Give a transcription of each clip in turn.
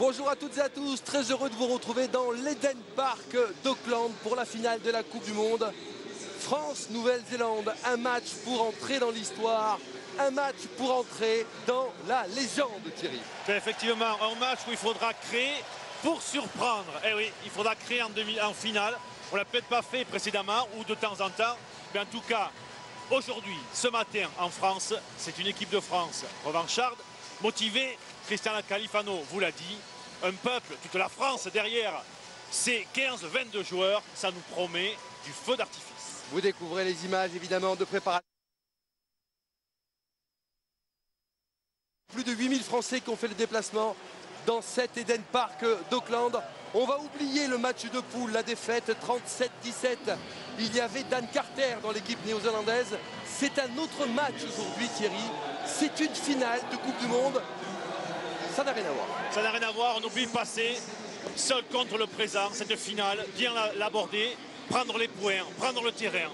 Bonjour à toutes et à tous, très heureux de vous retrouver dans l'Eden Park d'Auckland pour la finale de la Coupe du Monde. France-Nouvelle-Zélande, un match pour entrer dans l'histoire, un match pour entrer dans la légende, Thierry. Effectivement, un match où il faudra créer pour surprendre. Eh oui, il faudra créer en finale. On ne l'a peut-être pas fait précédemment ou de temps en temps, mais en tout cas, aujourd'hui, ce matin en France, c'est une équipe de France revancharde, motivée. Cristiano Califano vous l'a dit, un peuple, toute la France derrière ces 15-22 joueurs, ça nous promet du feu d'artifice. Vous découvrez les images évidemment de préparation. Plus de 8000 Français qui ont fait le déplacement dans cet Eden Park d'Auckland. On va oublier le match de poule, la défaite 37-17. Il y avait Dan Carter dans l'équipe néo-zélandaise. C'est un autre match aujourd'hui, Thierry. C'est une finale de Coupe du Monde. Ça n'a rien à voir. Ça n'a rien à voir, on oublie le passé, seul contre le présent, cette finale, bien l'aborder, prendre les points, prendre le terrain,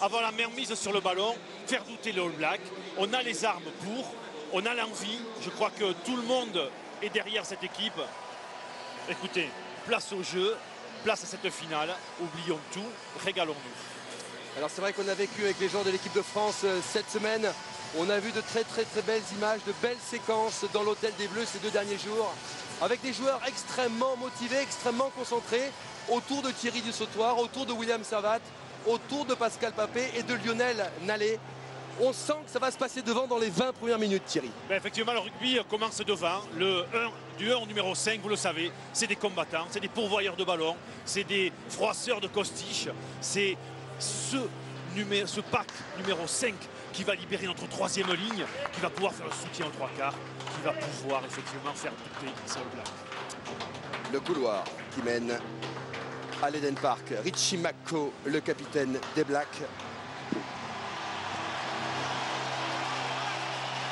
avoir la main mise sur le ballon, faire douter le All Black. On a les armes pour, on a l'envie, je crois que tout le monde est derrière cette équipe. Écoutez, place au jeu, place à cette finale, oublions tout, régalons-nous. Alors c'est vrai qu'on a vécu avec les joueurs de l'équipe de France cette semaine. On a vu de très belles images, de belles séquences dans l'hôtel des Bleus ces 2 derniers jours, avec des joueurs extrêmement motivés, extrêmement concentrés, autour de Thierry Dussautoir, autour de William Servat, autour de Pascal Papé et de Lionel Nallet. On sent que ça va se passer devant dans les 20 premières minutes, Thierry. Effectivement, le rugby commence devant. Du 1 au numéro 5, vous le savez, c'est des combattants, c'est des pourvoyeurs de ballon, c'est des froisseurs de costiches, c'est ce pack numéro 5 qui va libérer notre 3e ligne, qui va pouvoir faire le soutien aux 3 quarts, qui va pouvoir effectivement faire douter ça au Black. Le couloir qui mène à l'Eden Park. Richie McCaw, le capitaine des Blacks.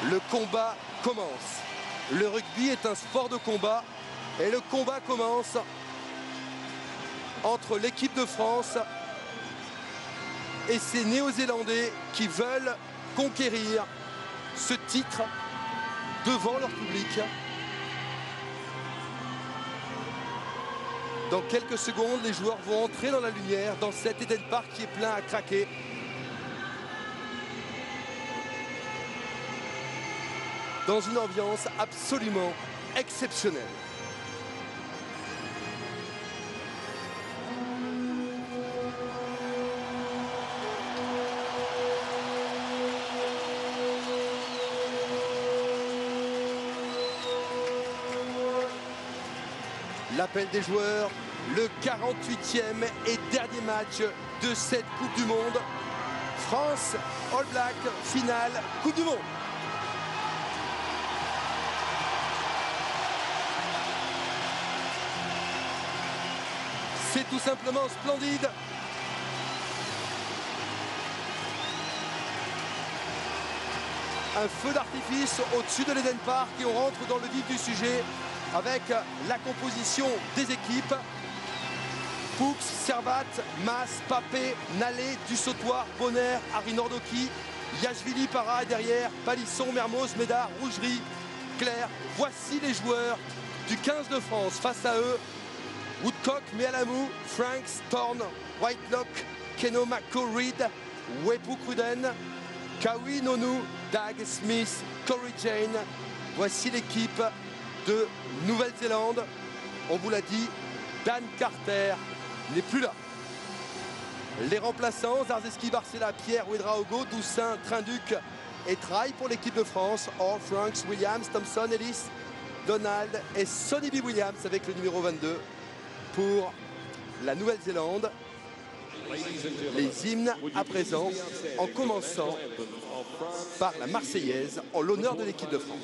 Le combat commence. Le rugby est un sport de combat et le combat commence entre l'équipe de France et ces Néo-Zélandais qui veulent conquérir ce titre devant leur public. Dans quelques secondes, les joueurs vont entrer dans la lumière dans cet Eden Park qui est plein à craquer. Dans une ambiance absolument exceptionnelle. L'appel des joueurs, le 48e et dernier match de cette Coupe du Monde. France, All Black, finale, Coupe du Monde. C'est tout simplement splendide. Un feu d'artifice au-dessus de l'Eden Park et on rentre dans le vif du sujet avec la composition des équipes. Fuchs, Servat, Mas, Papé, Nallet, Dussautoir, Bonner, Harry Nordoki, Yashvili Para derrière, Palisson, Mermoz, Médard, Rougerie, Claire. Voici les joueurs du 15 de France. Face à eux, Woodcock, Mealamou, Franks, Thorne, Whitelock, Keno McCaw, Reed, Wepu Cruden, Kawi Nonu, Dag Smith, Corey Jane. Voici l'équipe de Nouvelle-Zélande. On vous l'a dit, Dan Carter n'est plus là. Les remplaçants, Zarzeski, Barcela, Pierre, Ouedraogo, Doussin, Trinduc et Traille pour l'équipe de France. Orr, Franks, Williams, Thompson, Ellis, Donald et Sonny B. Williams avec le numéro 22 pour la Nouvelle-Zélande. Les hymnes à présent, en commençant par la Marseillaise en l'honneur de l'équipe de France.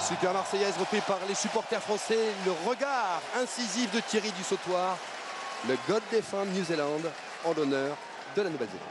Super Marseillaise repris par les supporters français. Le regard incisif de Thierry du Sautoir. Le God Defend New Zealand en l'honneur de la Nouvelle-Zélande.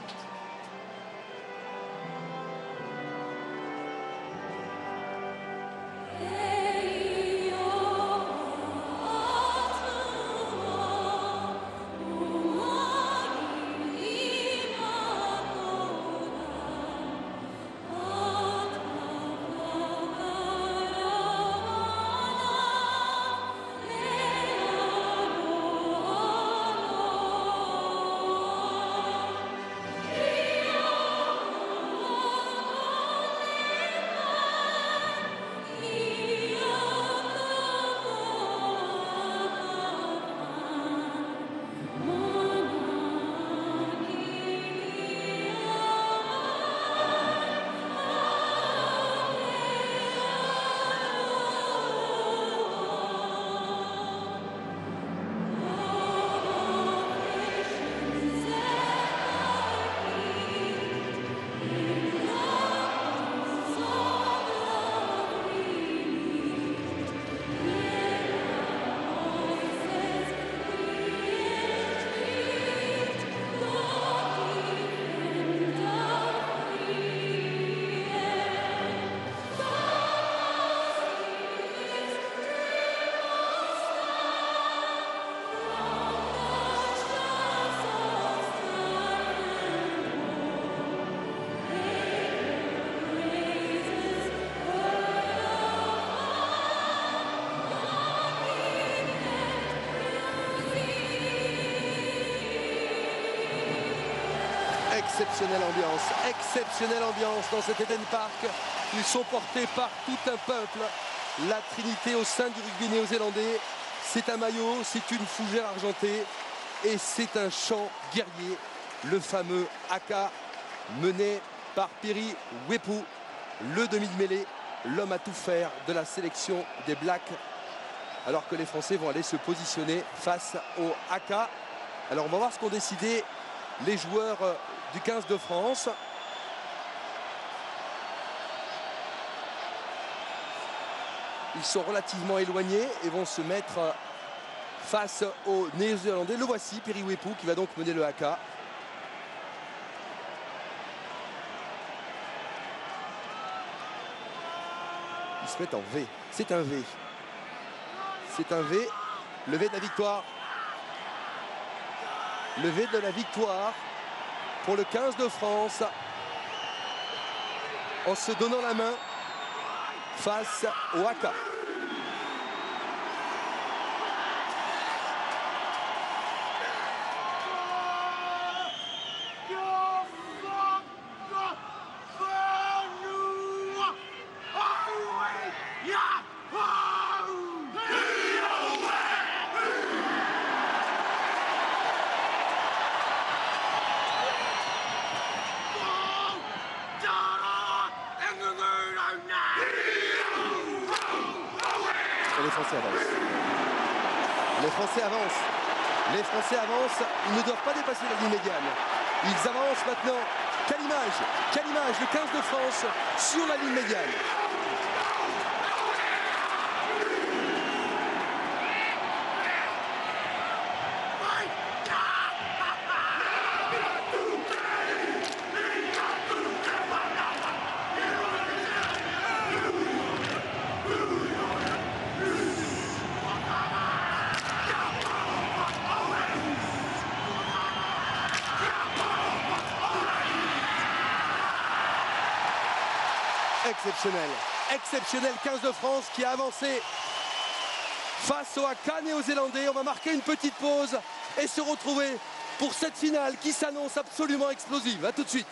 Exceptionnelle ambiance dans cet Eden Park. Ils sont portés par tout un peuple. La Trinité au sein du rugby néo-zélandais. C'est un maillot, c'est une fougère argentée et c'est un chant guerrier. Le fameux haka mené par Piri Weepu, le demi de mêlée, l'homme à tout faire de la sélection des Blacks. Alors que les Français vont aller se positionner face au haka. Alors on va voir ce qu'ont décidé les joueurs du 15 de France. Ils sont relativement éloignés et vont se mettre face aux Néo-Zélandais. Le voici, Piri Weepu, qui va donc mener le haka. Ils se mettent en V. C'est un V. C'est un V. Le V de la victoire. Le V de la victoire pour le 15 de France, en se donnant la main face au haka. Les Français avancent. Les Français avancent. Les Français avancent. Ils ne doivent pas dépasser la ligne médiane. Ils avancent maintenant. Quelle image, le 15 de France sur la ligne médiane. Exceptionnel 15 de France qui a avancé face au haka néo-zélandais. On va marquer une petite pause et se retrouver pour cette finale qui s'annonce absolument explosive. A tout de suite.